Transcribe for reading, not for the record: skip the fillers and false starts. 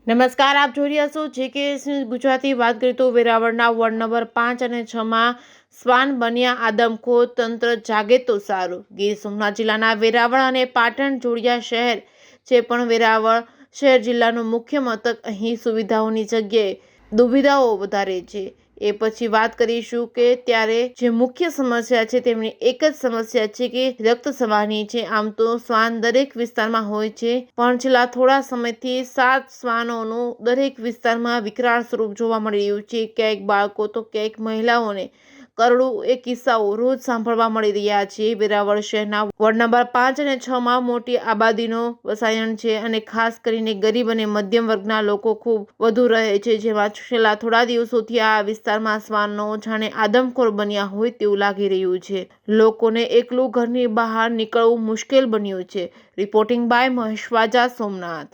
નમસ્કાર, આપ જોઈ રહ્યા છો JK ન્યૂઝ ગુજરાતી. વાત કરીએ તો વેરાવળના વોર્ડ નંબર 5 અને 6માં શ્વાન બન્યા આદમખોર, તંત્ર જાગે તો સારું. ગીર સોમનાથ જિલ્લાના વેરાવળ અને પાટણ જોડિયા શહેર છે, પણ વેરાવળ શહેર જિલ્લાનું મુખ્ય મથક. અહીં સુવિધાઓની જગ્યાએ દુવિધાઓ વધારે છે. એ પછી વાત કરીશું કે ત્યારે જે મુખ્ય સમસ્યા છે તેમની એક જ સમસ્યા છે કે રક્ત શ્વાનની છે. આમ તો શ્વાન દરેક વિસ્તારમાં હોય છે, પણ છેલ્લા થોડા સમયથી 7 શ્વાનોનું દરેક વિસ્તારમાં વિકરાળ સ્વરૂપ જોવા મળી રહ્યું છે. ક્યાંક બાળકો તો ક્યાંક મહિલાઓને કરુણ એ કિસ્સાઓ રોજ સાંભળવા મળી રહ્યા છે. વેરાવળ શહેરના વોર્ડ નંબર 5 અને 6માં મોટી આબાદીનો વસાયણ છે અને ખાસ કરીને ગરીબ અને મધ્યમ વર્ગના લોકો ખૂબ વધુ રહે છે, જેમાં છેલ્લા થોડા દિવસોથી આ વિસ્તારમાં શ્વાનો જાણે આદમખોર બન્યા હોય તેવું લાગી રહ્યું છે. લોકોને એકલું ઘરની બહાર નીકળવું મુશ્કેલ બન્યું છે. Reporting by Mahesh Vaja, Somnath.